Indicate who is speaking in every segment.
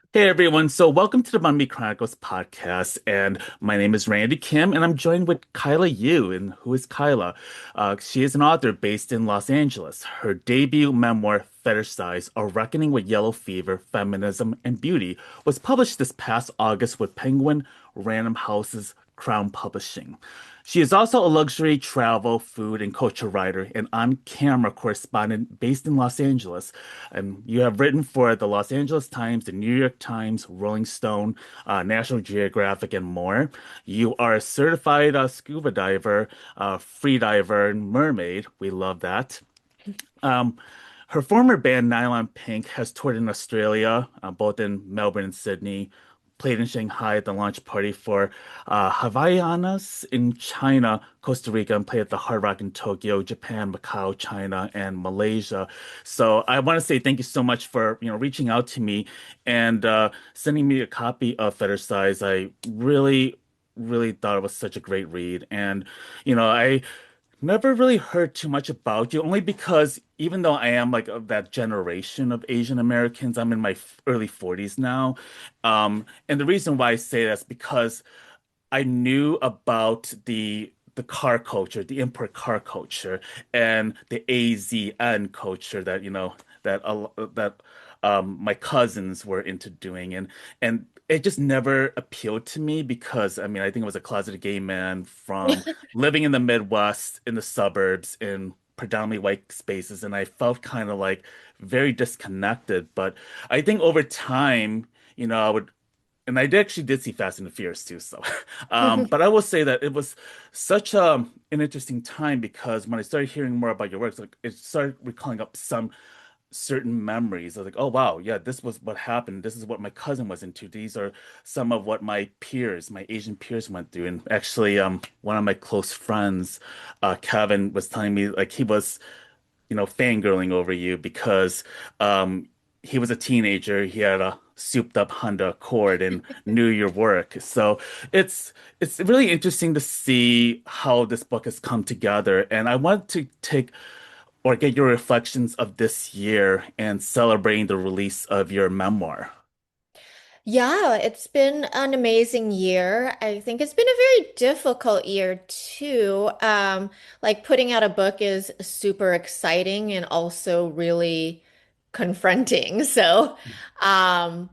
Speaker 1: Hey everyone, so welcome to the Bumby Chronicles podcast, and my name is Randy Kim, and I'm joined with Kaila Yu, and who is Kaila? She is an author based in Los Angeles. Her debut memoir, Fetishized, A Reckoning with Yellow Fever, Feminism, and Beauty, was published this past August with Penguin Random House's Crown Publishing. She is also a luxury travel, food, and culture writer and on-camera correspondent based in Los Angeles. And you have written for the Los Angeles Times, the New York Times, Rolling Stone, National Geographic, and more. You are a certified scuba diver, free diver, and mermaid. We love that. Um, Her former band Nylon Pink has toured in Australia, both in Melbourne and Sydney, played in Shanghai at the launch party for Havaianas in China, Costa Rica, and played at the Hard Rock in Tokyo, Japan, Macau, China, and Malaysia. So I want to say thank you so much for reaching out to me and sending me a copy of Fetish Size. I really thought it was such a great read, and I never really heard too much about you, only because even though I am like of that generation of Asian Americans, I'm in my early 40s now. And the reason why I say that's because I knew about the car culture, the import car culture, and the AZN culture that my cousins were into doing, and it just never appealed to me because I mean I think I was a closeted gay man from living in the Midwest in the suburbs in predominantly white spaces, and I felt kind of like very disconnected. But I think over time, I would and actually did see Fast and the Furious too. So, but I will say that it was such an interesting time because when I started hearing more about your works, like it started recalling up some certain memories. I was like, oh wow, yeah, this was what happened. This is what my cousin was into. These are some of what my peers, my Asian peers went through. And actually, one of my close friends, Kevin, was telling me like he was fangirling over you because he was a teenager. He had a souped up Honda Accord and knew your work. So it's really interesting to see how this book has come together. And I want to take or get your reflections of this year and celebrating the release of your memoir.
Speaker 2: Yeah, it's been an amazing year. I think it's been a very difficult year too. Like putting out a book is super exciting and also really confronting. So, um,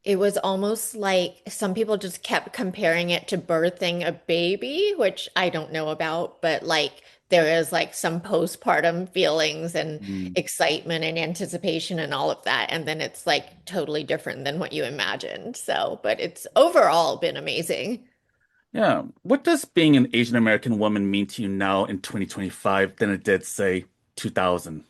Speaker 2: it was almost like some people just kept comparing it to birthing a baby, which I don't know about, but like there is like some postpartum feelings and
Speaker 1: Mm.
Speaker 2: excitement and anticipation and all of that. And then it's like totally different than what you imagined. So, but it's overall been amazing.
Speaker 1: Yeah. What does being an Asian American woman mean to you now in 2025 than it did, say, 2000?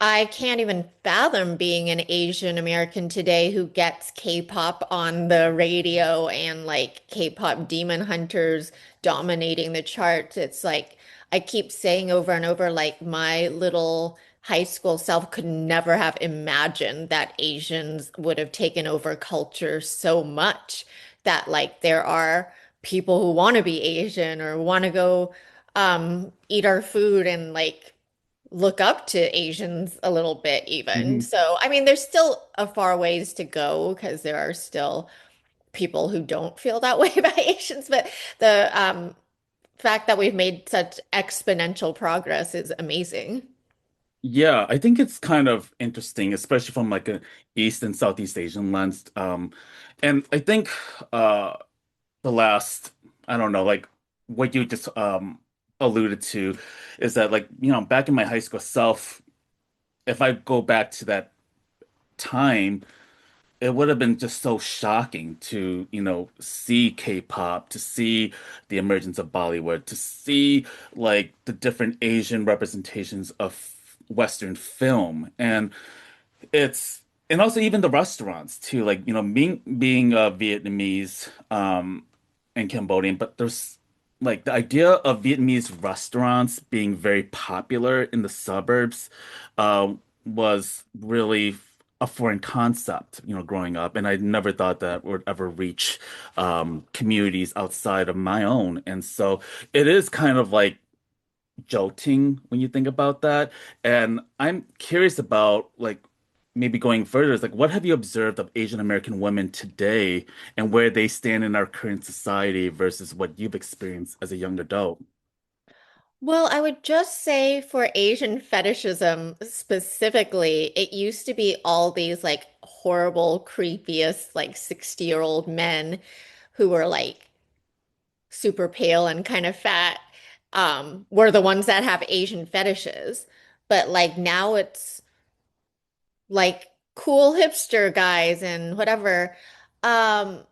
Speaker 2: I can't even fathom being an Asian American today who gets K-pop on the radio and like K-pop demon hunters dominating the charts. It's like I keep saying over and over, like my little high school self could never have imagined that Asians would have taken over culture so much that like there are people who want to be Asian or want to go eat our food and like look up to Asians a little bit even.
Speaker 1: Mhm.
Speaker 2: So, I mean, there's still a far ways to go because there are still people who don't feel that way about Asians, but the fact that we've made such exponential progress is amazing.
Speaker 1: Yeah, I think it's kind of interesting, especially from like a East and Southeast Asian lens. And I think uh the last, I don't know, like what you just alluded to is that like, back in my high school self, if I go back to that time, it would have been just so shocking to, see K-pop, to see the emergence of Bollywood, to see like the different Asian representations of Western film. And also even the restaurants too, like, being Vietnamese and Cambodian, but there's like the idea of Vietnamese restaurants being very popular in the suburbs uh, was really a foreign concept, growing up, and I never thought that would ever reach communities outside of my own. And so it is kind of like jolting when you think about that. And I'm curious about like maybe going further is like, what have you observed of Asian American women today and where they stand in our current society versus what you've experienced as a young adult?
Speaker 2: Well, I would just say for Asian fetishism specifically, it used to be all these like horrible, creepiest, like 60-year-old men who were like super pale and kind of fat, were the ones that have Asian fetishes. But like now it's like cool hipster guys and whatever. Um,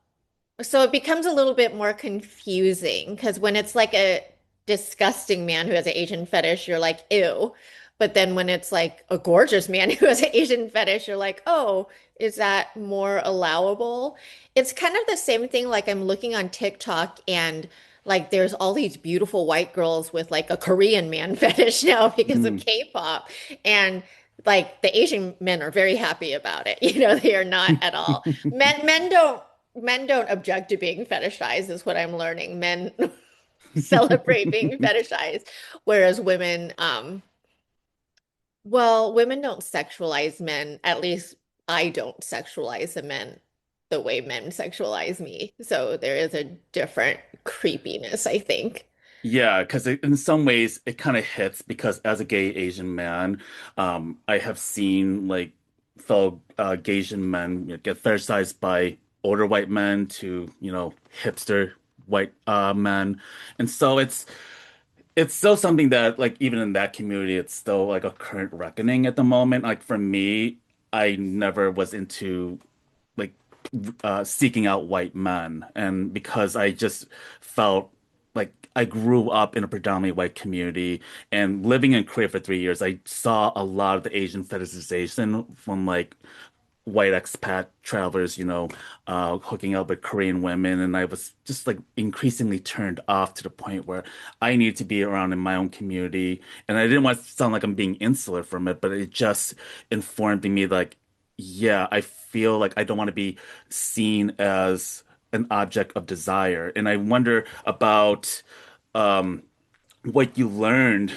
Speaker 2: so it becomes a little bit more confusing because when it's like a disgusting man who has an Asian fetish, you're like, ew. But then when it's like a gorgeous man who has an Asian fetish, you're like, oh, is that more allowable? It's kind of the same thing. Like I'm looking on TikTok and like there's all these beautiful white girls with like a Korean man fetish now because of
Speaker 1: Mm.
Speaker 2: K-pop. And like the Asian men are very happy about it. You know, they are not at all. Men don't object to being fetishized, is what I'm learning. Men celebrate being fetishized, whereas women, well, women don't sexualize men. At least I don't sexualize the men the way men sexualize me. So there is a different creepiness, I think.
Speaker 1: Yeah, because in some ways it kind of hits because as a gay Asian man, I have seen like fellow gay Asian men get fetishized by older white men to, hipster white men. And so it's still something that like even in that community, it's still like a current reckoning at the moment. Like for me, I never was into like seeking out white men. And because I just felt like I grew up in a predominantly white community and living in Korea for 3 years, I saw a lot of the Asian fetishization from like white expat travelers, hooking up with Korean women. And I was just like increasingly turned off to the point where I needed to be around in my own community. And I didn't want to sound like I'm being insular from it, but it just informed me like, yeah, I feel like I don't want to be seen as an object of desire. And I wonder about um, what you learned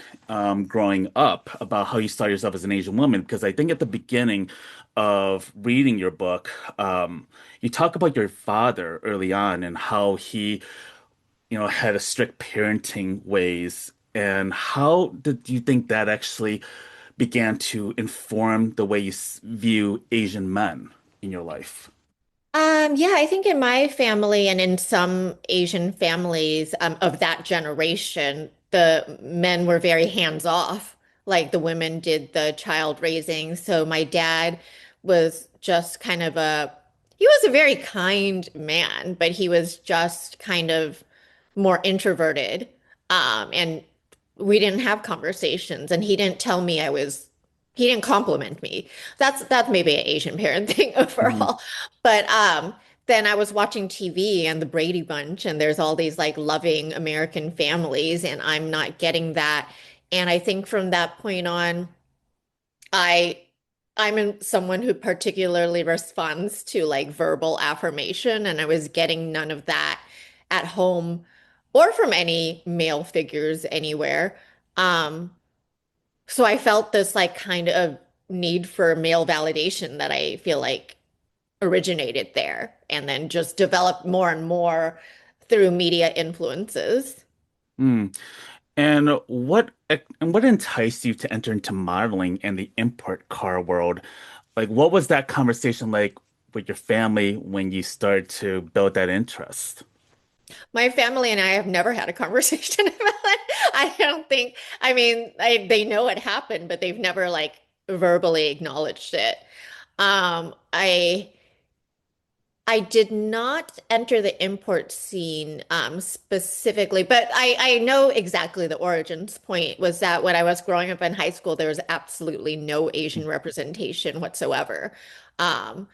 Speaker 1: growing up about how you saw yourself as an Asian woman, because I think at the beginning of reading your book, you talk about your father early on and how he, had a strict parenting ways. And how did you think that actually began to inform the way you view Asian men in your life?
Speaker 2: Yeah, I think in my family and in some Asian families of that generation, the men were very hands off. Like the women did the child raising. So my dad was just kind of he was a very kind man, but he was just kind of more introverted. And we didn't have conversations, and he didn't compliment me. That's maybe an Asian parent thing
Speaker 1: Mhm.
Speaker 2: overall. But then I was watching TV and the Brady Bunch, and there's all these like loving American families, and I'm not getting that. And I think from that point on, I someone who particularly responds to like verbal affirmation, and I was getting none of that at home or from any male figures anywhere. Um, so I felt this like kind of need for male validation that I feel like originated there and then just developed more and more through media influences.
Speaker 1: Mm. And what enticed you to enter into modeling and the import car world? Like, what was that conversation like with your family when you started to build that interest?
Speaker 2: My family and I have never had a conversation about it. I don't think, I mean, they know it happened, but they've never like verbally acknowledged it. Um, I I did not enter the import scene specifically, but I know exactly the origins point was that when I was growing up in high school, there was absolutely no Asian representation whatsoever. Um,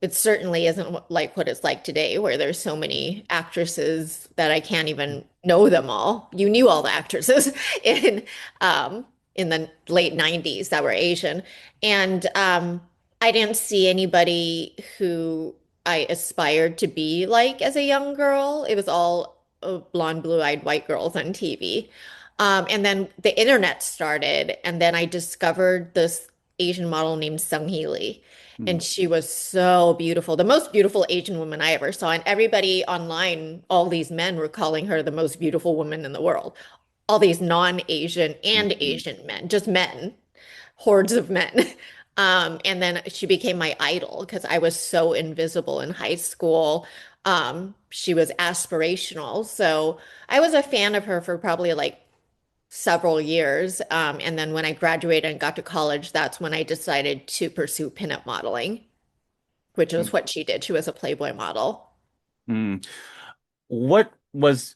Speaker 2: it certainly isn't like what it's like today, where there's so many actresses that I can't even know them all. You knew all the actresses um, in the late 90s that were Asian. And I didn't see anybody who I aspired to be like as a young girl. It was all blonde, blue-eyed white girls on TV. And then the internet started, and then I discovered this. Asian model named Sung Hee Lee.
Speaker 1: Mm,
Speaker 2: And she was so beautiful, the most beautiful Asian woman I ever saw. And everybody online, all these men were calling her the most beautiful woman in the world. All these non-Asian and
Speaker 1: mm,
Speaker 2: Asian men, just men, hordes of men. And then she became my idol because I was so invisible in high school. She was aspirational. So I was a fan of her for probably like several years. And then when I graduated and got to college, that's when I decided to pursue pinup modeling, which
Speaker 1: mm,
Speaker 2: was what she did. She was a Playboy model.
Speaker 1: mm. What was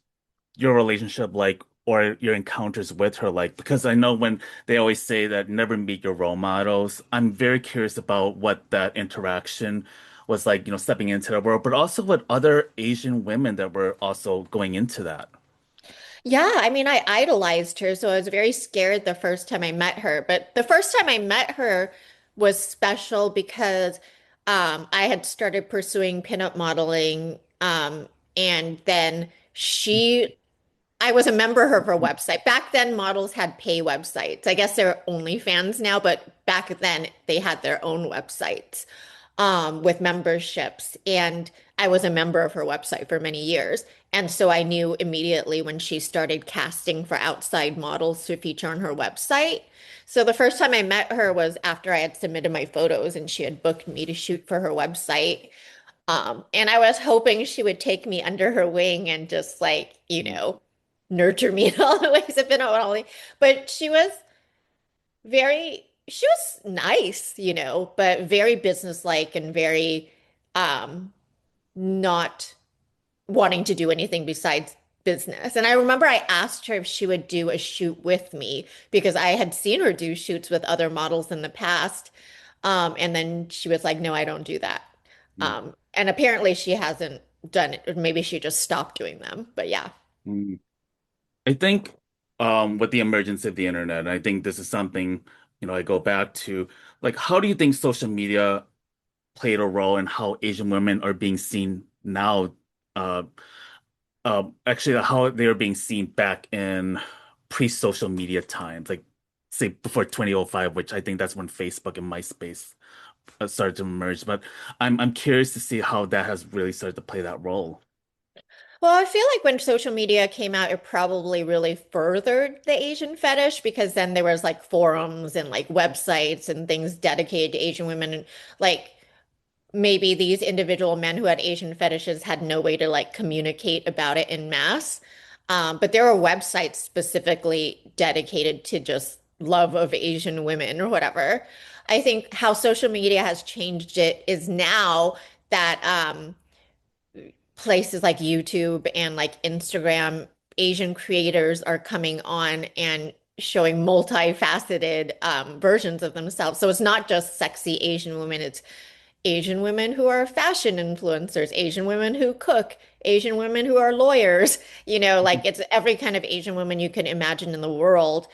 Speaker 1: your relationship like or your encounters with her like? Because I know when they always say that never meet your role models, I'm very curious about what that interaction was like, stepping into the world, but also with other Asian women that were also going into that.
Speaker 2: Yeah, I mean, I idolized her, so I was very scared the first time I met her. But the first time I met her was special because I had started pursuing pinup modeling, and then I was a member of her website. Back then, models had pay websites. I guess they're OnlyFans now, but back then they had their own websites with memberships. And I was a member of her website for many years. And so I knew immediately when she started casting for outside models to feature on her website. So the first time I met her was after I had submitted my photos and she had booked me to shoot for her website. And I was hoping she would take me under her wing and just like, nurture me in all the ways I've been on. But she was nice, but very businesslike and very not wanting to do anything besides business. And I remember I asked her if she would do a shoot with me because I had seen her do shoots with other models in the past. And then she was like, no, I don't do that. And apparently she hasn't done it, or maybe she just stopped doing them. But yeah.
Speaker 1: Mm. I think with the emergence of the internet, I think this is something, I go back to like how do you think social media played a role in how Asian women are being seen now? Uh, actually, how they are being seen back in pre-social media times, like say before 2005, which I think that's when Facebook and MySpace started to emerge. But I'm curious to see how that has really started to play that role.
Speaker 2: Well, I feel like when social media came out, it probably really furthered the Asian fetish because then there was like forums and like websites and things dedicated to Asian women. And like maybe these individual men who had Asian fetishes had no way to like communicate about it in mass. But there were websites specifically dedicated to just love of Asian women or whatever. I think how social media has changed it is now that places like YouTube and like Instagram, Asian creators are coming on and showing multifaceted versions of themselves. So it's not just sexy Asian women, it's Asian women who are fashion influencers, Asian women who cook, Asian women who are lawyers, like it's every kind of Asian woman you can imagine in the world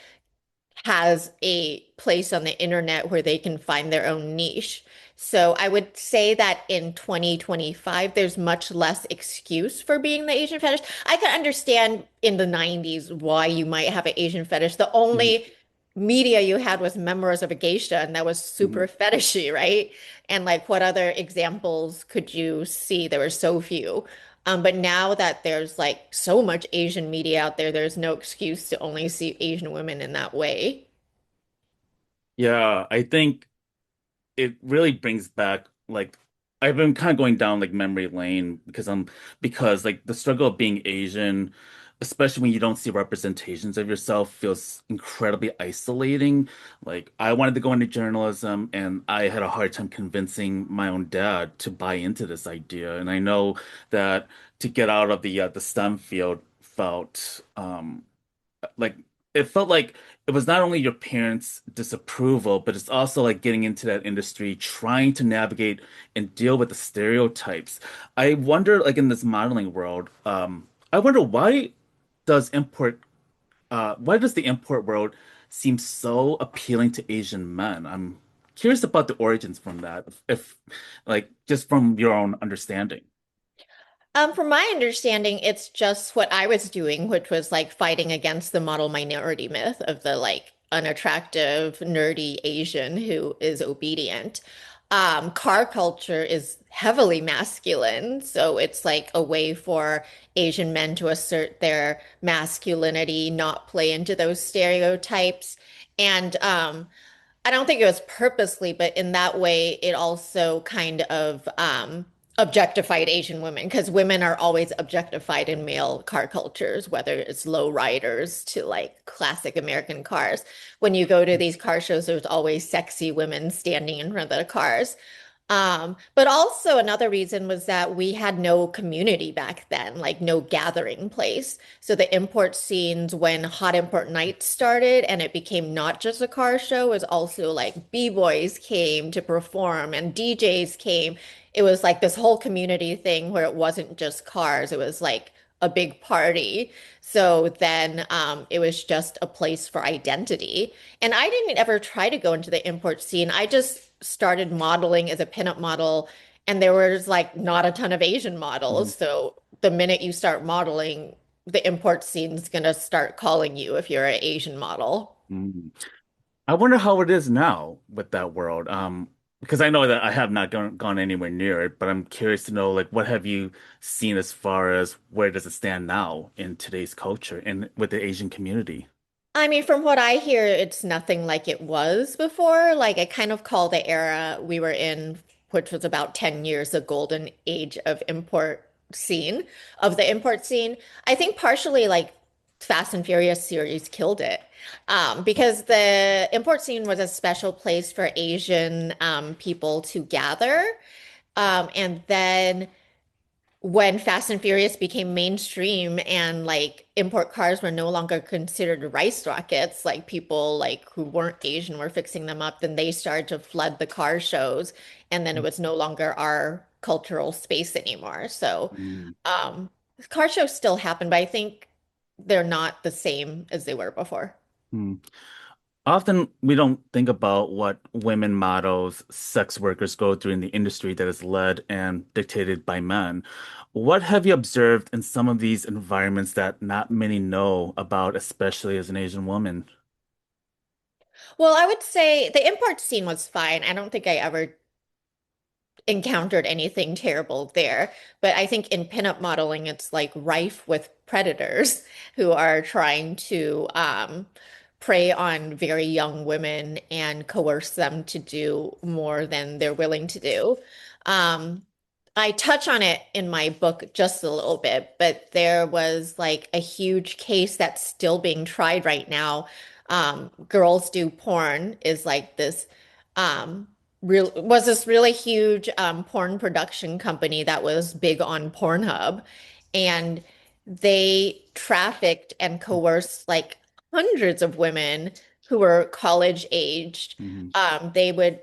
Speaker 2: has a place on the internet where they can find their own niche. So I would say that in 2025, there's much less excuse for being the Asian fetish. I can understand in the 90s why you might have an Asian fetish. The
Speaker 1: Mhm,
Speaker 2: only media you had was Memoirs of a Geisha, and that was super
Speaker 1: mhm.
Speaker 2: fetishy, right? And like, what other examples could you see? There were so few. But now that there's like so much Asian media out there, there's no excuse to only see Asian women in that way.
Speaker 1: Yeah, I think it really brings back like I've been kind of going down like memory lane because like the struggle of being Asian, especially when you don't see representations of yourself, feels incredibly isolating. Like I wanted to go into journalism and I had a hard time convincing my own dad to buy into this idea. And I know that to get out of the STEM field felt like it felt like it was not only your parents' disapproval, but it's also like getting into that industry, trying to navigate and deal with the stereotypes. I wonder, like in this modeling world, I wonder why does the import world seem so appealing to Asian men? I'm curious about the origins from that, if like just from your own understanding.
Speaker 2: From my understanding, it's just what I was doing, which was like fighting against the model minority myth of the like unattractive, nerdy Asian who is obedient. Car culture is heavily masculine, so it's like a way for Asian men to assert their masculinity, not play into those stereotypes. And I don't think it was purposely, but in that way, it also kind of objectified Asian women because women are always objectified in male car cultures, whether it's low riders to like classic American cars. When you go to these car shows, there's always sexy women standing in front of the cars. But also another reason was that we had no community back then, like no gathering place. So the import scenes, when Hot Import Night started and it became not just a car show, it was also like B-boys came to perform and DJs came. It was like this whole community thing where it wasn't just cars, it was like a big party. So then it was just a place for identity. And I didn't ever try to go into the import scene. I just started modeling as a pinup model, and there was like not a ton of Asian
Speaker 1: Mhm.
Speaker 2: models. So the minute you start modeling, the import scene's gonna start calling you if you're an Asian model.
Speaker 1: Mhm. I wonder how it is now with that world. Because I know that I have not gone anywhere near it, but I'm curious to know, like, what have you seen as far as where does it stand now in today's culture and with the Asian community?
Speaker 2: I mean, from what I hear, it's nothing like it was before. Like, I kind of call the era we were in, which was about 10 years, the golden age of the import scene. I think partially like Fast and Furious series killed it. Because the import scene was a special place for Asian people to gather. And then when Fast and Furious became mainstream and like import cars were no longer considered rice rockets, like people like who weren't Asian were fixing them up, then they started to flood the car shows, and then it was no longer our cultural space anymore. So,
Speaker 1: Mm.
Speaker 2: um, car shows still happen, but I think they're not the same as they were before.
Speaker 1: Mm. Often we don't think about what women models, sex workers go through in the industry that is led and dictated by men. What have you observed in some of these environments that not many know about, especially as an Asian woman?
Speaker 2: Well, I would say the import scene was fine. I don't think I ever encountered anything terrible there. But I think in pinup modeling, it's like rife with predators who are trying to prey on very young women and coerce them to do more than they're willing to do. Um, I touch on it in my book just a little bit, but there was like a huge case that's still being tried right now. Girls Do Porn is like this this really huge porn production company that was big on Pornhub, and they trafficked and coerced like hundreds of women who were college aged.
Speaker 1: Mm-hmm.
Speaker 2: They would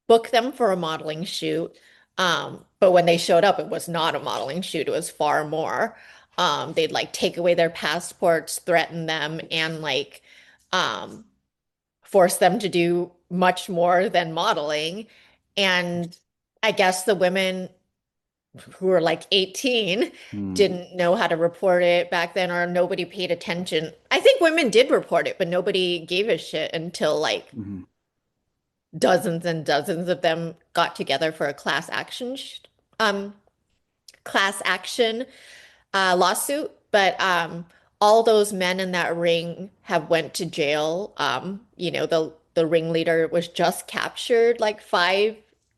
Speaker 2: book them for a modeling shoot, but when they showed up, it was not a modeling shoot. It was far more. They'd like take away their passports, threaten them, and like um, force them to do much more than modeling. And I guess the women who were like 18 didn't know how to report it back then, or nobody paid attention. I think women did report it, but nobody gave a shit until like
Speaker 1: Mm-hmm.
Speaker 2: dozens and dozens of them got together for a um, class action lawsuit, but all those men in that ring have went to jail. The ringleader was just captured like five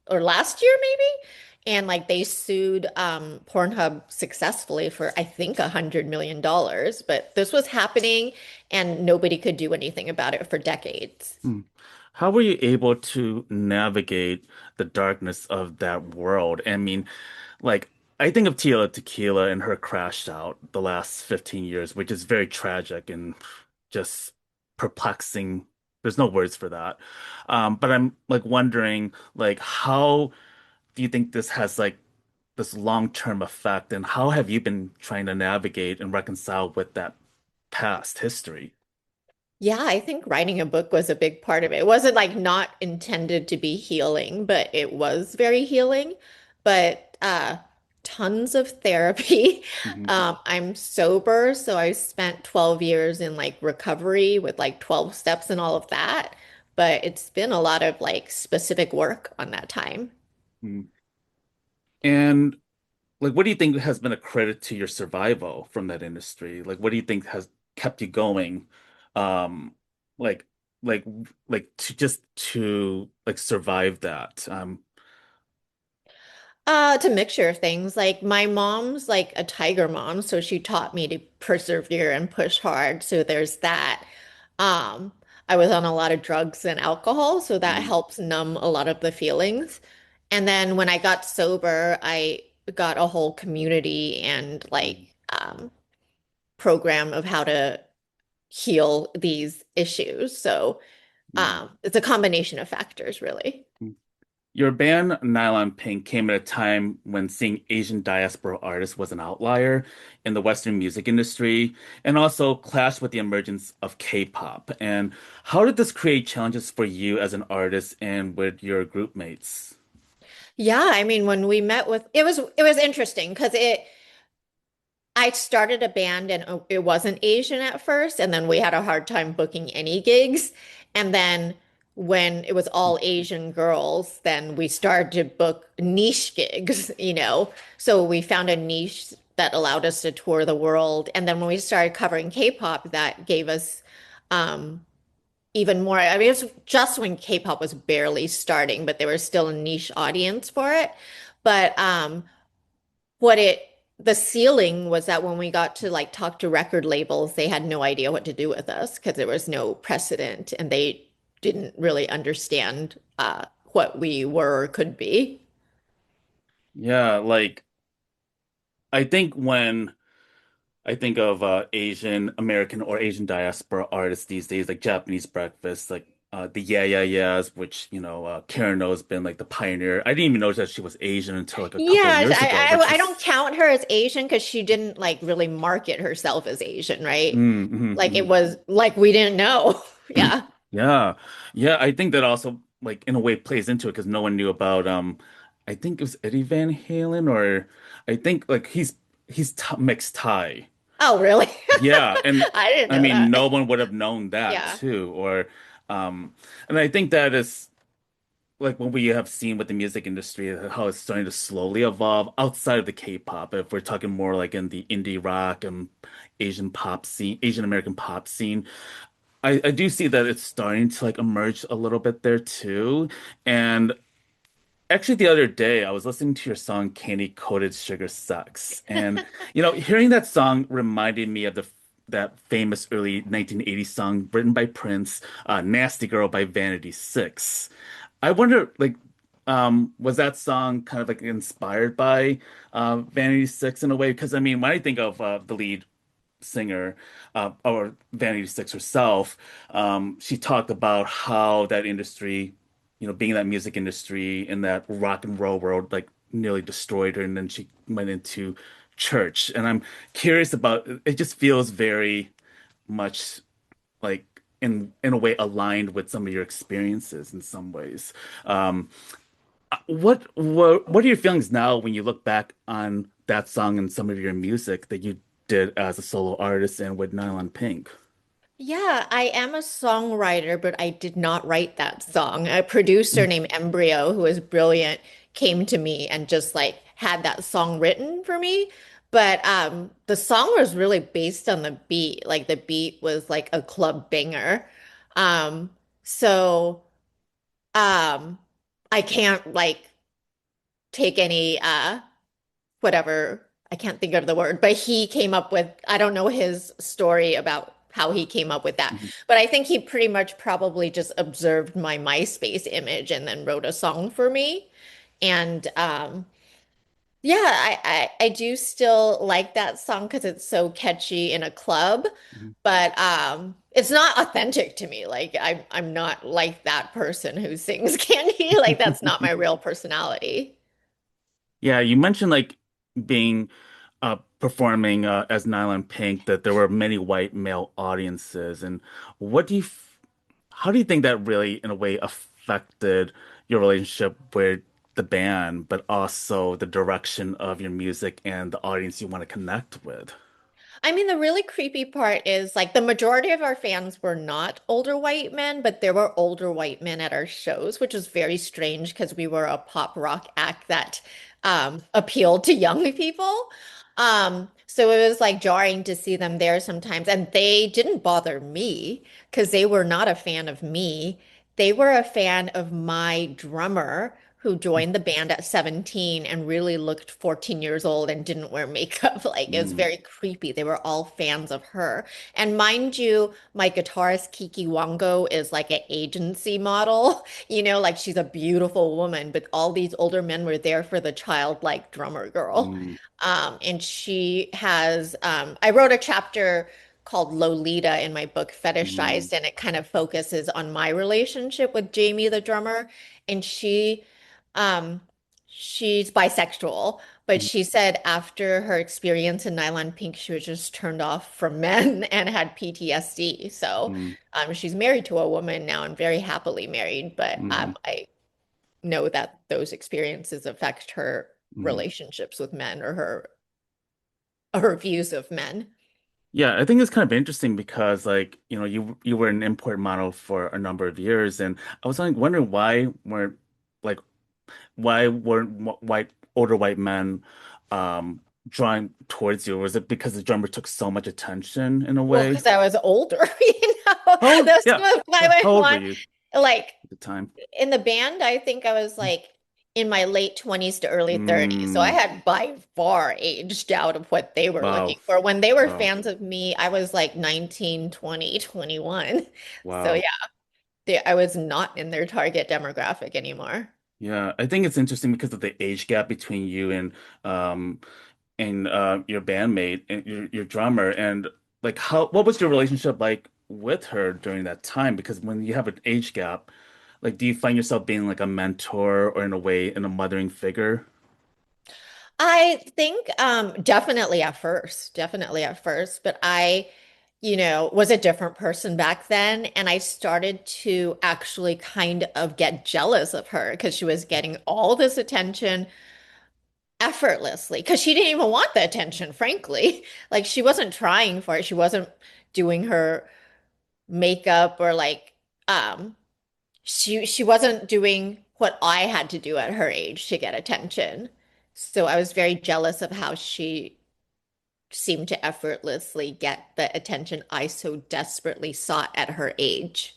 Speaker 2: or last year maybe, and like they sued Pornhub successfully for I think $100 million. But this was happening, and nobody could do anything about it for decades.
Speaker 1: Hmm. How were you able to navigate the darkness of that world? I mean, like, I think of Tila Tequila and her crash out the last 15 years, which is very tragic and just perplexing. There's no words for that. But I'm like wondering, like, how do you think this has like this long-term effect, and how have you been trying to navigate and reconcile with that past history?
Speaker 2: Yeah, I think writing a book was a big part of it. It wasn't like not intended to be healing, but it was very healing. But tons of therapy.
Speaker 1: Hmm.
Speaker 2: I'm sober, so I spent 12 years in like recovery with like 12 steps and all of that. But it's been a lot of like specific work on that time.
Speaker 1: And like, what do you think has been a credit to your survival from that industry? Like, what do you think has kept you going? Um, like, like, like to just to like survive that.
Speaker 2: It's a mixture of things. Like my mom's like a tiger mom, so she taught me to persevere and push hard. So there's that. Um, I was on a lot of drugs and alcohol, so that
Speaker 1: Mm,
Speaker 2: helps numb a lot of the feelings. And then when I got sober, I got a whole community and like
Speaker 1: mm,
Speaker 2: program of how to heal these issues. So
Speaker 1: mm,
Speaker 2: it's a combination of factors, really.
Speaker 1: mm. Your band Nylon Pink came at a time when seeing Asian diaspora artists was an outlier in the Western music industry, and also clashed with the emergence of K-pop. And how did this create challenges for you as an artist and with your group mates?
Speaker 2: Yeah, I mean, when we met with it was interesting because it I started a band and it wasn't Asian at first, and then we had a hard time booking any gigs. And then when it was all Asian girls, then we started to book niche gigs, you know. So we found a niche that allowed us to tour the world. And then when we started covering K-pop, that gave us even more. I mean, it was just when K-pop was barely starting, but there was still a niche audience for it. But what it the ceiling was that when we got to like talk to record labels, they had no idea what to do with us because there was no precedent and they didn't really understand what we were or could be.
Speaker 1: Yeah, like I think when I think of Asian American or Asian diaspora artists these days, like Japanese Breakfast, like the Yeah Yeah Yeahs, which Karen O has been like the pioneer. I didn't even know that she was Asian until like a couple of
Speaker 2: Yeah,
Speaker 1: years ago, but
Speaker 2: I don't
Speaker 1: she's
Speaker 2: count her as Asian because she didn't like really market herself as Asian, right? Like it
Speaker 1: mm.
Speaker 2: was like we didn't know. Yeah.
Speaker 1: Yeah, yeah. I think that also like in a way plays into it because no one knew about I think it was Eddie Van Halen or I think like he's t mixed Thai.
Speaker 2: Oh, really?
Speaker 1: Yeah, and
Speaker 2: I didn't
Speaker 1: I
Speaker 2: know
Speaker 1: mean,
Speaker 2: that.
Speaker 1: no one would have known that
Speaker 2: Yeah.
Speaker 1: too. Or, um, and I think that is like what we have seen with the music industry, how it's starting to slowly evolve outside of the K-pop. If we're talking more like in the indie rock and Asian pop scene, Asian American pop scene, I do see that it's starting to like emerge a little bit there too. And actually, the other day, I was listening to your song "Candy Coated Sugar Sucks," and hearing that song reminded me of the that famous early 1980s song written by Prince, "Nasty Girl" by Vanity Six. I wonder, like, was that song kind of like inspired by Vanity Six in a way? Because I mean, when I think of the lead singer, or Vanity Six herself, she talked about how that industry, being in that music industry in that rock and roll world, like nearly destroyed her, and then she went into church. And I'm curious about it. Just feels very much like in a way aligned with some of your experiences in some ways. Um, what are your feelings now when you look back on that song and some of your music that you did as a solo artist and with Nylon Pink?
Speaker 2: Yeah, I am a songwriter, but I did not write that song. A producer named Embryo, who is brilliant, came to me and just like had that song written for me. But the song was really based on the beat. Like the beat was like a club banger. Um, so um I can't like take any whatever, I can't think of the word, but he came up with, I don't know his story about how he came up with that,
Speaker 1: Mhm.
Speaker 2: but I think he pretty much probably just observed my MySpace image and then wrote a song for me. And yeah, I do still like that song because it's so catchy in a club,
Speaker 1: Mhm.
Speaker 2: but it's not authentic to me. Like I'm not like that person who sings Candy. Like that's not my real personality.
Speaker 1: Yeah, you mentioned like being performing as Nylon Pink that there were many white male audiences, and what do how do you think that really in a way affected your relationship with the band, but also the direction of your music and the audience you want to connect with.
Speaker 2: I mean, the really creepy part is like the majority of our fans were not older white men, but there were older white men at our shows, which was very strange because we were a pop rock act that appealed to young people. So it was like jarring to see them there sometimes. And they didn't bother me because they were not a fan of me. They were a fan of my drummer who joined the band at 17 and really looked 14 years old and didn't wear makeup. Like it was
Speaker 1: Mm,
Speaker 2: very creepy. They were all fans of her. And mind you, my guitarist Kiki Wango is like an agency model, like she's a beautiful woman, but all these older men were there for the childlike drummer girl.
Speaker 1: mm,
Speaker 2: And I wrote a chapter called Lolita in my book
Speaker 1: mm,
Speaker 2: Fetishized, and it kind of focuses on my relationship with Jamie, the drummer. And um, she's bisexual, but
Speaker 1: mm,
Speaker 2: she said after her experience in Nylon Pink, she was just turned off from men and had PTSD. So,
Speaker 1: mm,
Speaker 2: she's married to a woman now and very happily married, but
Speaker 1: mm,
Speaker 2: I know that those experiences affect her
Speaker 1: mm.
Speaker 2: relationships with men or her views of men.
Speaker 1: Yeah, I think it's kind of interesting because you were an import model for a number of years, and I was like wondering like why weren't older white men drawing towards you? Was it because the drummer took so much attention in a
Speaker 2: Well,
Speaker 1: way?
Speaker 2: because I was older, That's
Speaker 1: Yeah. Yeah.
Speaker 2: my
Speaker 1: How old were
Speaker 2: one.
Speaker 1: you
Speaker 2: Like
Speaker 1: at the time?
Speaker 2: in the band, I think I was like in my late 20s to early 30s. So I
Speaker 1: Mm,
Speaker 2: had by far aged out of what they were
Speaker 1: wow.
Speaker 2: looking for. When they were
Speaker 1: Wow.
Speaker 2: fans of me, I was like 19, 20, 21. So
Speaker 1: Wow.
Speaker 2: yeah, I was not in their target demographic anymore.
Speaker 1: Yeah, I think it's interesting because of the age gap between you um and your bandmate and your drummer, and like what was your relationship like with her during that time? Because when you have an age gap, like do you find yourself being like a mentor or in a way in a mothering figure?
Speaker 2: I think definitely at first, but was a different person back then, and I started to actually kind of get jealous of her because she was getting all this attention effortlessly because she didn't even want the attention, frankly. Like she wasn't trying for it. She wasn't doing her makeup or like she wasn't doing what I had to do at her age to get attention. So I was very jealous of how she seemed to effortlessly get the attention I so desperately sought at her age.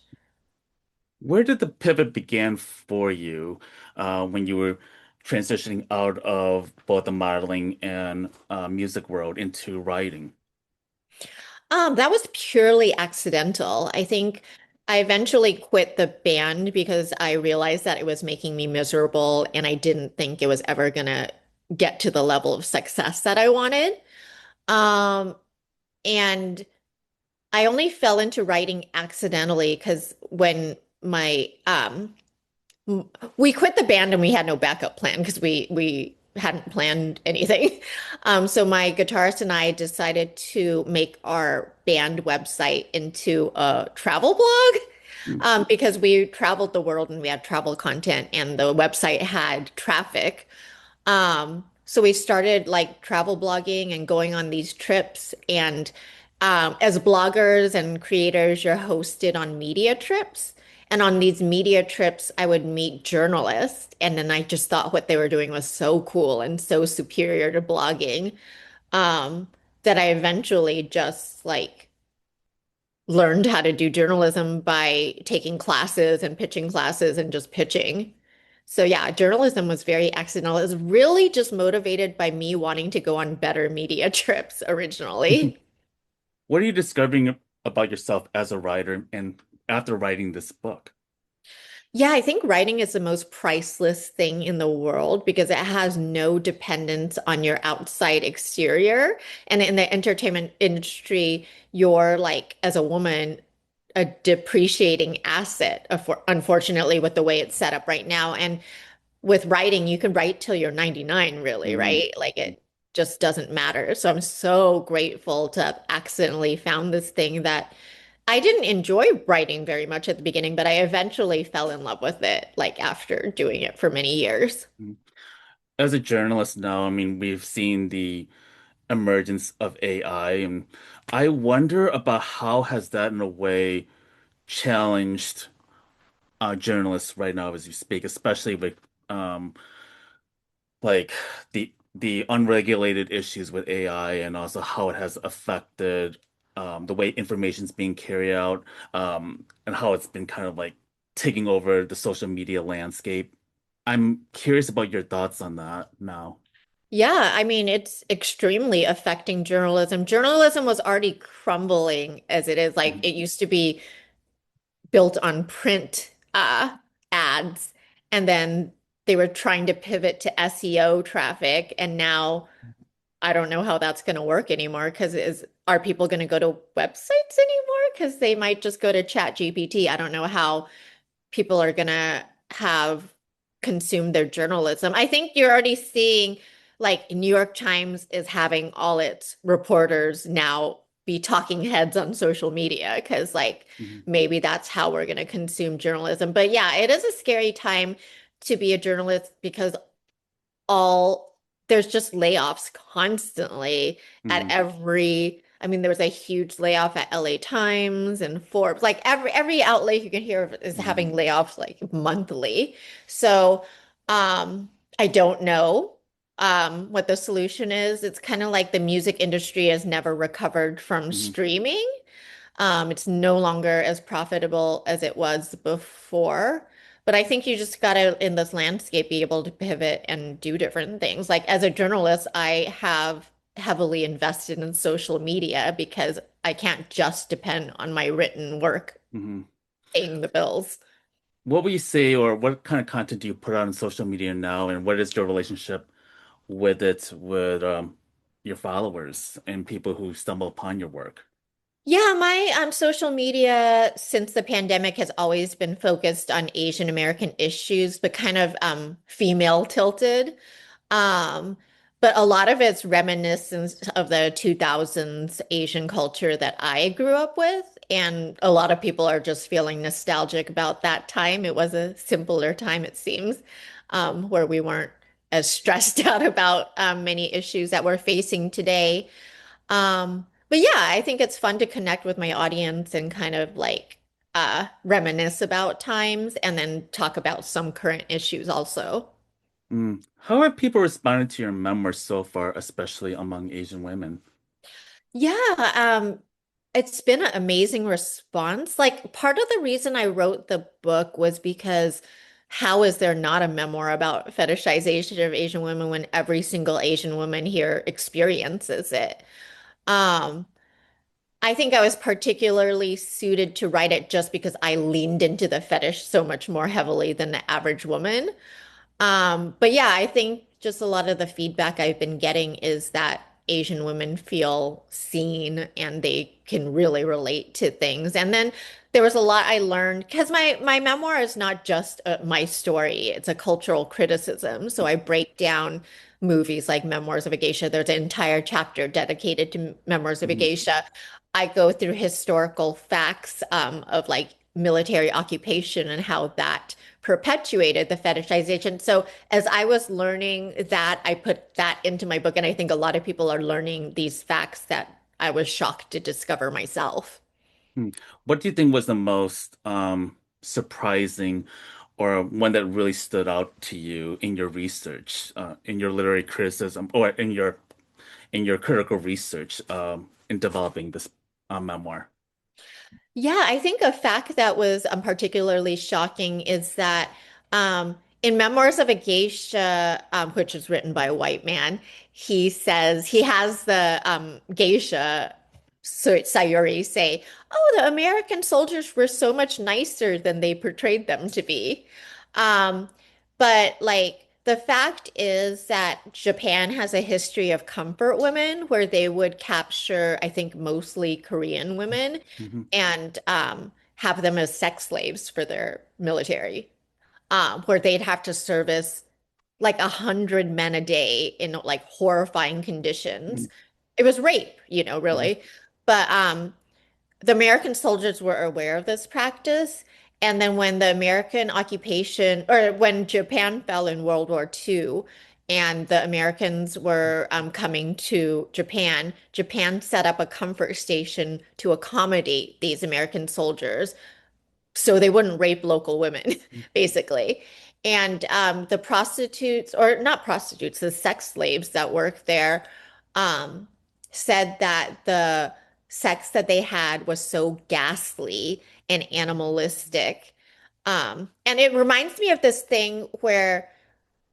Speaker 1: Where did the pivot begin for you when you were transitioning out of both the modeling and music world into writing?
Speaker 2: That was purely accidental. I think I eventually quit the band because I realized that it was making me miserable and I didn't think it was ever gonna get to the level of success that I wanted. Um, and I only fell into writing accidentally because when we quit the band and we had no backup plan because we hadn't planned anything. So my guitarist and I decided to make our band website into a travel blog
Speaker 1: Mm,
Speaker 2: because we traveled the world and we had travel content and the website had traffic. So we started like travel blogging and going on these trips. And as bloggers and creators, you're hosted on media trips. And on these media trips, I would meet journalists. And then I just thought what they were doing was so cool and so superior to blogging um, that I eventually just like learned how to do journalism by taking classes and pitching classes and just pitching. So yeah, journalism was very accidental. It was really just motivated by me wanting to go on better media trips
Speaker 1: mm.
Speaker 2: originally.
Speaker 1: What are you discovering about yourself as a writer and after writing this book?
Speaker 2: Yeah, I think writing is the most priceless thing in the world because it has no dependence on your outside exterior. And in the entertainment industry, you're like, as a woman, a depreciating asset, unfortunately, with the way it's set up right now. And with writing, you can write till you're 99, really,
Speaker 1: Mm,
Speaker 2: right? Like it just doesn't matter. So I'm so grateful to have accidentally found this thing that I didn't enjoy writing very much at the beginning, but I eventually fell in love with it, like after doing it for many years.
Speaker 1: Mm. As a journalist now, I mean, we've seen the emergence of AI, and I wonder about how has that in a way challenged journalists right now as you speak, especially with um, like the unregulated issues with AI and also how it has affected the way information's being carried out, and how it's been kind of like taking over the social media landscape. I'm curious about your thoughts on that now.
Speaker 2: Yeah, I mean, it's extremely affecting journalism. Journalism was already crumbling as it is. Like
Speaker 1: Mhm,
Speaker 2: it used to be built on print ads, and then they were trying to pivot to SEO traffic, and now I don't know how that's going to work anymore because is are people going to go to websites anymore? Because they might just go to Chat GPT. I don't know how people are gonna have consumed their journalism. I think you're already seeing like New York Times is having all its reporters now be talking heads on social media because like
Speaker 1: mhm,
Speaker 2: maybe that's how we're gonna consume journalism. But yeah, it is a scary time to be a journalist because all there's just layoffs constantly at
Speaker 1: mhm,
Speaker 2: every I mean there was a huge layoff at LA Times and Forbes like every outlet you can hear of is
Speaker 1: mhm,
Speaker 2: having layoffs like monthly. So I don't know what the solution is. It's kind of like the music industry has never recovered from
Speaker 1: mhm.
Speaker 2: streaming. It's no longer as profitable as it was before. But I think you just gotta, in this landscape, be able to pivot and do different things. Like as a journalist, I have heavily invested in social media because I can't just depend on my written work
Speaker 1: Mhm.
Speaker 2: paying the bills.
Speaker 1: What would you say, or what kind of content do you put out on social media now, and what is your relationship with it with your followers and people who stumble upon your work?
Speaker 2: Yeah, my social media since the pandemic has always been focused on Asian American issues, but kind of female tilted. Um, but a lot of it's reminiscent of the 2000s Asian culture that I grew up with. And a lot of people are just feeling nostalgic about that time. It was a simpler time, it seems, where we weren't as stressed out about many issues that we're facing today. But yeah, I think it's fun to connect with my audience and kind of like reminisce about times and then talk about some current issues also.
Speaker 1: Mm. How have people responded to your memoir so far, especially among Asian women?
Speaker 2: Yeah, it's been an amazing response. Like part of the reason I wrote the book was because how is there not a memoir about fetishization of Asian women when every single Asian woman here experiences it? Um, I think I was particularly suited to write it just because I leaned into the fetish so much more heavily than the average woman. But yeah, I think just a lot of the feedback I've been getting is that Asian women feel seen and they can really relate to things. And then there was a lot I learned because my memoir is not just my story, it's a cultural criticism. So I break down movies like Memoirs of a Geisha. There's an entire chapter dedicated to Memoirs of a
Speaker 1: Mhm,
Speaker 2: Geisha. I go through historical facts of like military occupation and how that perpetuated the fetishization. So as I was learning that, I put that into my book, and I think a lot of people are learning these facts that I was shocked to discover myself.
Speaker 1: mm. What do you think was the most surprising or one that really stood out to you in your research, in your literary criticism, or in your critical research in developing this memoir?
Speaker 2: Yeah, I think a fact that was particularly shocking is that in Memoirs of a Geisha, which is written by a white man, he says he has the geisha Sayuri say, "Oh, the American soldiers were so much nicer than they portrayed them to be." Um, but like the fact is that Japan has a history of comfort women where they would capture, I think, mostly Korean women
Speaker 1: Mhm,
Speaker 2: and have them as sex slaves for their military, where they'd have to service like 100 men a day in like horrifying
Speaker 1: mhm,
Speaker 2: conditions. It was rape,
Speaker 1: mhm,
Speaker 2: really. But the American soldiers were aware of this practice. And then when the American occupation, or when Japan fell in World War II, and the Americans were coming to Japan, Japan set up a comfort station to accommodate these American soldiers so they wouldn't rape local women, basically. And the prostitutes, or not prostitutes, the sex slaves that work there, um, said that the sex that they had was so ghastly and animalistic. And it reminds me of this thing where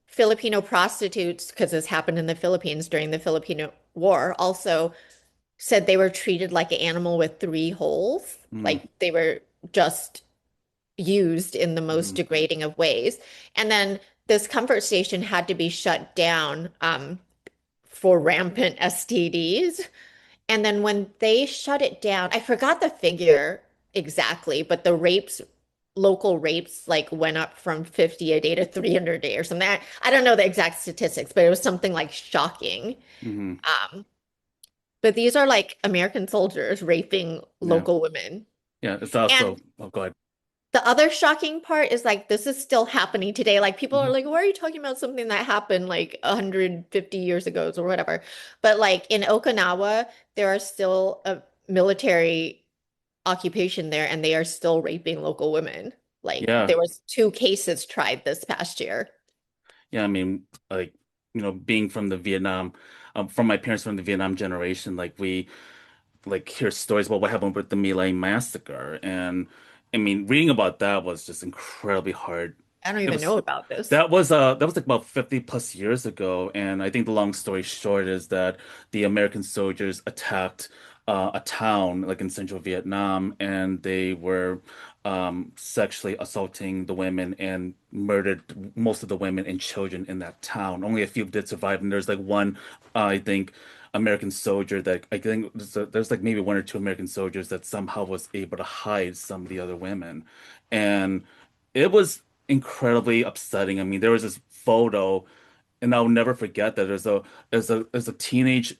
Speaker 2: Filipino prostitutes, because this happened in the Philippines during the Filipino War, also said they were treated like an animal with three holes.
Speaker 1: Mm,
Speaker 2: Like they were just used in the most
Speaker 1: mm,
Speaker 2: degrading of ways. And then this comfort station had to be shut down for rampant STDs. And then when they shut it down, I forgot the figure exactly, but the rapes, local rapes, like went up from 50 a day to 300 a day or something. I don't know the exact statistics, but it was something like shocking.
Speaker 1: mm.
Speaker 2: Um, but these are like American soldiers raping
Speaker 1: Yeah.
Speaker 2: local women.
Speaker 1: Yeah. It's also,
Speaker 2: And
Speaker 1: oh, go ahead.
Speaker 2: the other shocking part is like this is still happening today. Like people are
Speaker 1: Mhm.
Speaker 2: like, why are you talking about something that happened like 150 years ago or whatever? But like in Okinawa, there are still a military occupation there and they are still raping local women. Like
Speaker 1: Yeah.
Speaker 2: there was two cases tried this past year.
Speaker 1: Yeah. I mean, like, being from the from my parents from the Vietnam generation, like like hear stories about what happened with the My Lai massacre. And I mean, reading about that was just incredibly hard.
Speaker 2: I don't
Speaker 1: It
Speaker 2: even
Speaker 1: was
Speaker 2: know about this.
Speaker 1: that was like about 50 plus years ago. And I think the long story short is that the American soldiers attacked a town like in central Vietnam, and they were sexually assaulting the women and murdered most of the women and children in that town. Only a few did survive, and there's like one, I think, American soldier that I think there's like maybe one or two American soldiers that somehow was able to hide some of the other women. And it was incredibly upsetting. I mean, there was this photo, and I'll never forget that there's a teenage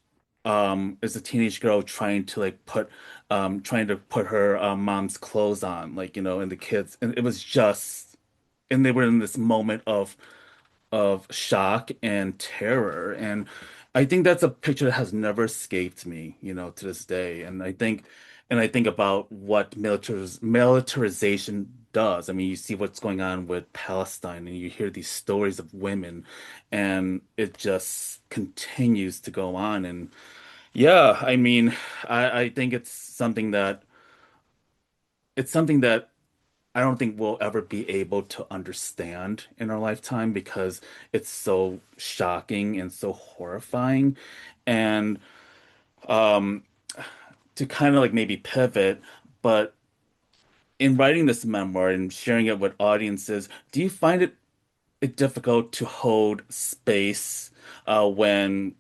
Speaker 1: girl trying to like put her mom's clothes on, like, and the kids, and it was just, and they were in this moment of shock and terror. And I think that's a picture that has never escaped me, to this day. And I think about what militarization does. I mean, you see what's going on with Palestine, and you hear these stories of women, and it just continues to go on. And yeah, I mean, I think it's something that I don't think we'll ever be able to understand in our lifetime, because it's so shocking and so horrifying. And um, to kind of like maybe pivot, but in writing this memoir and sharing it with audiences, do you find it difficult to hold space when,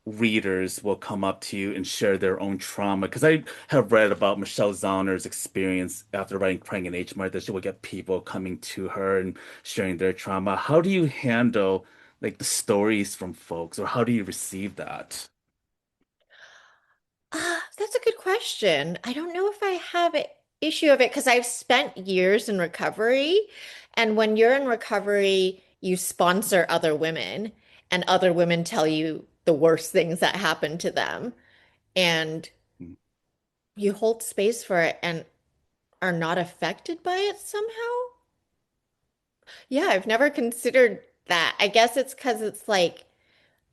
Speaker 1: readers will come up to you and share their own trauma? Because I have read about Michelle Zauner's experience after writing Crying in H Mart, that she would get people coming to her and sharing their trauma. How do you handle like the stories from folks, or how do you receive that?
Speaker 2: That's a good question. I don't know if I have an issue of it because I've spent years in recovery. And when you're in recovery, you sponsor other women, and other women tell you the worst things that happen to them. And
Speaker 1: Mm,
Speaker 2: you hold space for it and are not affected by it somehow. Yeah, I've never considered that. I guess it's because it's like,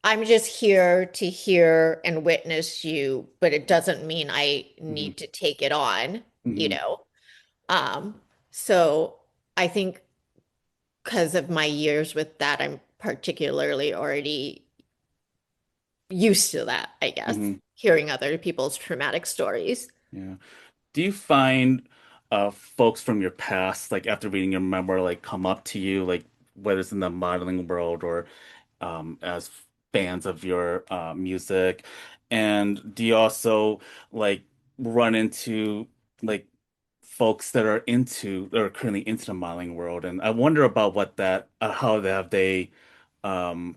Speaker 2: I'm just here to hear and witness you, but it doesn't mean I
Speaker 1: mhm,
Speaker 2: need to take it on, you
Speaker 1: mhm,
Speaker 2: know? So I think because of my years with that, I'm particularly already used to that, I guess,
Speaker 1: mhm.
Speaker 2: hearing other people's traumatic stories.
Speaker 1: Yeah. Do you find folks from your past, like after reading your memoir, like come up to you, like whether it's in the modeling world or as fans of your music? And do you also like run into like folks that are currently into the modeling world? And I wonder about how have they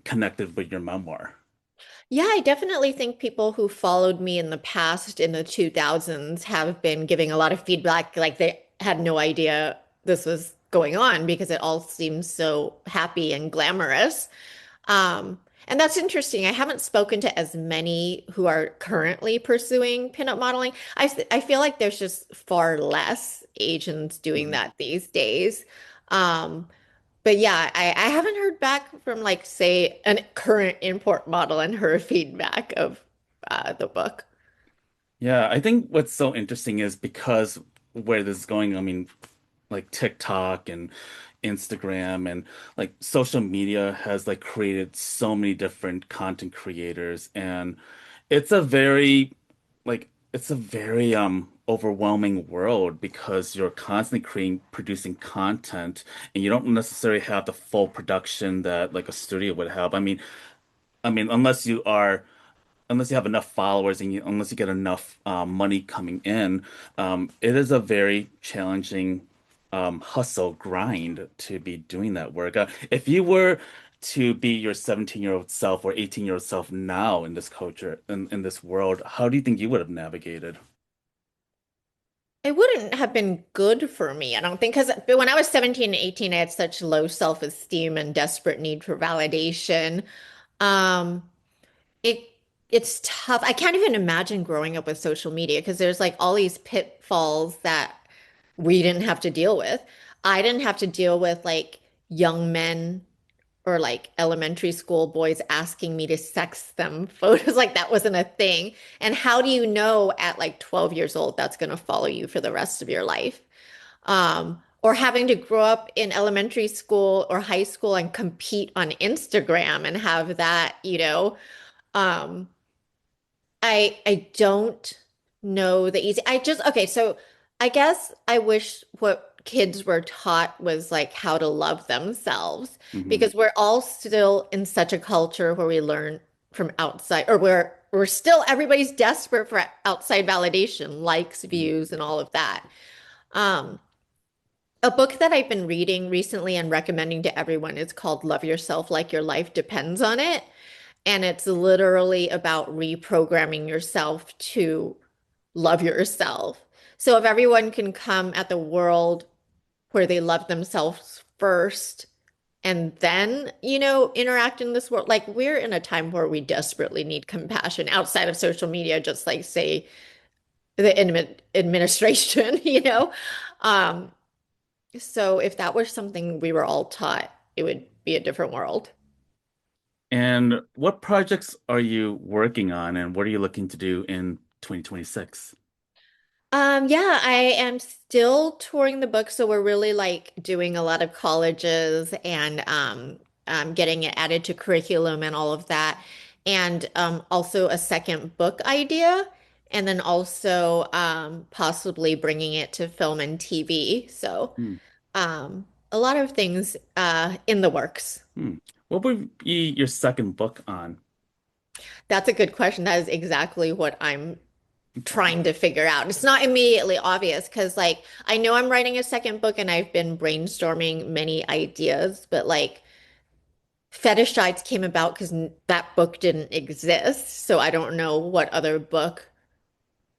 Speaker 1: connected with your memoir?
Speaker 2: Yeah, I definitely think people who followed me in the past in the 2000s have been giving a lot of feedback, like they had no idea this was going on because it all seems so happy and glamorous. And that's interesting. I haven't spoken to as many who are currently pursuing pinup modeling. I feel like there's just far less Asians doing
Speaker 1: Mhm.
Speaker 2: that these days. Um, but yeah, I haven't heard back from like say a current import model and her feedback of the book.
Speaker 1: Yeah, I think what's so interesting is because where this is going, I mean, like TikTok and Instagram and like social media has like created so many different content creators, and it's a very it's a very overwhelming world because you're constantly creating producing content and you don't necessarily have the full production that like a studio would have. I mean unless you have enough followers and unless you get enough money coming in, it is a very challenging hustle grind to be doing that work. If you were to be your 17-year-old self or 18-year-old self now in this culture, in this world, how do you think you would have navigated?
Speaker 2: It wouldn't have been good for me, I don't think, because when I was 17 and 18, I had such low self-esteem and desperate need for validation. Um, it it's tough. I can't even imagine growing up with social media because there's like all these pitfalls that we didn't have to deal with. I didn't have to deal with like young men or like elementary school boys asking me to sex them photos. Like that wasn't a thing. And how do you know at like 12 years old that's going to follow you for the rest of your life? Or having to grow up in elementary school or high school and compete on Instagram and have that, um, I don't know the easy. I just okay, so I guess I wish what kids were taught was like how to love themselves
Speaker 1: Hmm.
Speaker 2: because we're all still in such a culture where we learn from outside or where we're still everybody's desperate for outside validation, likes, views, and all of that. Um, a book that I've been reading recently and recommending to everyone is called Love Yourself Like Your Life Depends on It. And it's literally about reprogramming yourself to love yourself. So if everyone can come at the world where they love themselves first and then, interact in this world, like we're in a time where we desperately need compassion outside of social media, just like say the administration, Um, so if that was something we were all taught, it would be a different world.
Speaker 1: And what projects are you working on, and what are you looking to do in 2026?
Speaker 2: Yeah, I am still touring the book, so we're really like doing a lot of colleges and getting it added to curriculum and all of that. And also a second book idea, and then also possibly bringing it to film and TV. So
Speaker 1: Hmm.
Speaker 2: a lot of things in the works.
Speaker 1: Hmm. What would be your second book on?
Speaker 2: That's a good question. That is exactly what I'm trying to figure out. It's not immediately obvious because, like, I know I'm writing a second book and I've been brainstorming many ideas, but like, Fetishized came about because that book didn't exist. So I don't know what other book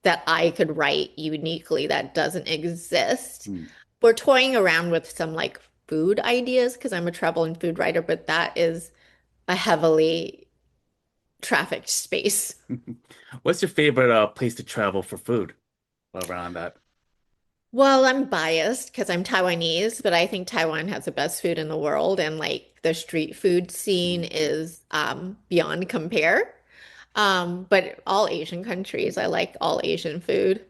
Speaker 2: that I could write uniquely that doesn't exist.
Speaker 1: Hmm.
Speaker 2: We're toying around with some like food ideas because I'm a travel and food writer, but that is a heavily trafficked space.
Speaker 1: What's your favorite place to travel for food while we're on that?
Speaker 2: Well, I'm biased because I'm Taiwanese, but I think Taiwan has the best food in the world, and like the street food scene
Speaker 1: Hmm.
Speaker 2: is beyond compare. But all Asian countries, I like all Asian food.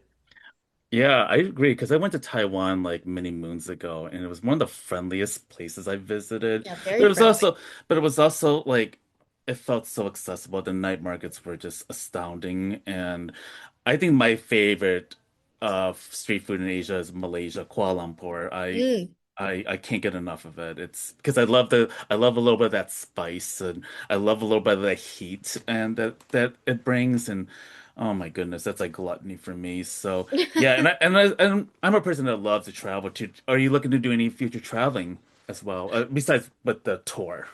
Speaker 1: Yeah, I agree because I went to Taiwan like many moons ago, and it was one of the friendliest places I visited.
Speaker 2: Yeah,
Speaker 1: But
Speaker 2: very
Speaker 1: it was
Speaker 2: friendly.
Speaker 1: also, but it was also like it felt so accessible. The night markets were just astounding, and I think my favorite street food in Asia is Malaysia, Kuala Lumpur.
Speaker 2: Mm.
Speaker 1: I can't get enough of it. It's because I love a little bit of that spice and I love a little bit of that heat and that it brings and oh my goodness, that's like gluttony for me. So yeah, and I'm a person that loves to travel too. Are you looking to do any future traveling as well, besides with the tour?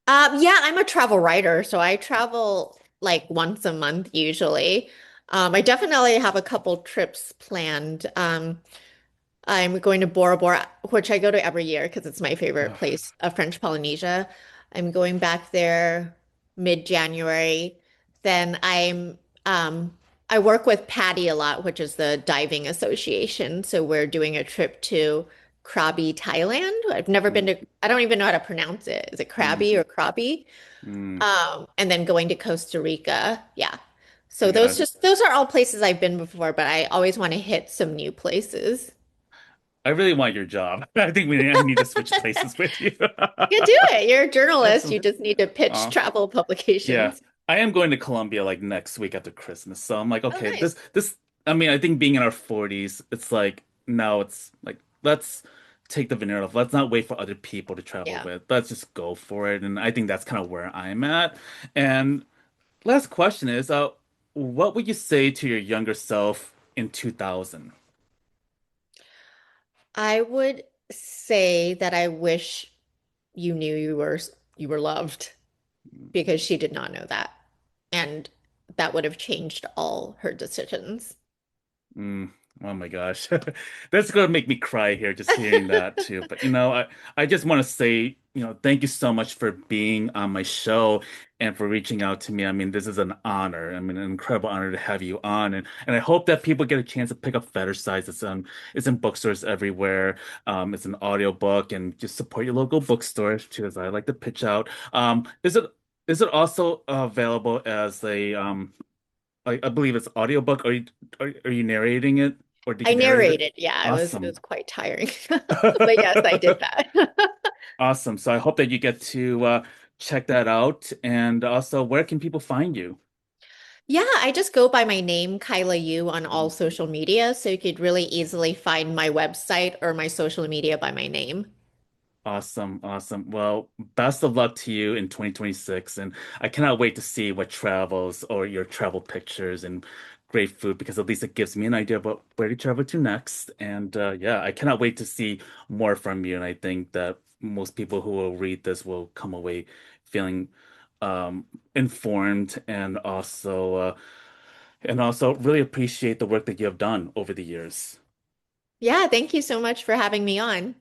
Speaker 2: Yeah, I'm a travel writer, so I travel like once a month usually. I definitely have a couple trips planned. I'm going to Bora Bora, which I go to every year because it's my favorite
Speaker 1: Ugh.
Speaker 2: place of French Polynesia. I'm going back there mid-January. Then I work with Patty a lot, which is the diving association. So we're doing a trip to Krabi, Thailand. I've never been
Speaker 1: Mm,
Speaker 2: to, I don't even know how to pronounce it. Is it
Speaker 1: mm,
Speaker 2: Krabi or Krabi?
Speaker 1: mm.
Speaker 2: And then going to Costa Rica. Yeah.
Speaker 1: I
Speaker 2: So
Speaker 1: got.
Speaker 2: those are all places I've been before, but I always want to hit some new places.
Speaker 1: I really want your job. I need to switch places with you.
Speaker 2: You can do it. You're a journalist. You
Speaker 1: Excellent.
Speaker 2: just need to pitch
Speaker 1: Uh,
Speaker 2: travel
Speaker 1: yeah,
Speaker 2: publications.
Speaker 1: I am going to Colombia like next week after Christmas. So I'm like,
Speaker 2: Oh,
Speaker 1: okay,
Speaker 2: nice.
Speaker 1: I mean, I think being in our 40s, it's like now it's like let's take the veneer off. Let's not wait for other people to travel
Speaker 2: Yeah.
Speaker 1: with. Let's just go for it. And I think that's kind of where I'm at. And last question is, what would you say to your younger self in 2000?
Speaker 2: I would say that I wish you knew you were loved because she did not know that. And that would have changed all her decisions.
Speaker 1: Mm, oh my gosh. That's gonna make me cry here just hearing that too. But I just want to say, thank you so much for being on my show and for reaching out to me. I mean, this is an honor. I mean, an incredible honor to have you on. And I hope that people get a chance to pick up Fetishized. It's in bookstores everywhere. It's an audiobook and just support your local bookstore too, as I like to pitch out. Is it also available as a I believe it's audiobook. Are you narrating it or did
Speaker 2: I
Speaker 1: you narrate it?
Speaker 2: narrated. Yeah, it
Speaker 1: Awesome.
Speaker 2: was quite tiring. But yes, I did that.
Speaker 1: Awesome. So I hope that you get to check that out. And also, where can people find you?
Speaker 2: Yeah, I just go by my name, Kaila Yu, on all social media, so you could really easily find my website or my social media by my name.
Speaker 1: Awesome, awesome. Well, best of luck to you in 2026. And I cannot wait to see what travels or your travel pictures and great food because at least it gives me an idea about where to travel to next. And yeah, I cannot wait to see more from you. And I think that most people who will read this will come away feeling informed and also really appreciate the work that you have done over the years.
Speaker 2: Yeah, thank you so much for having me on.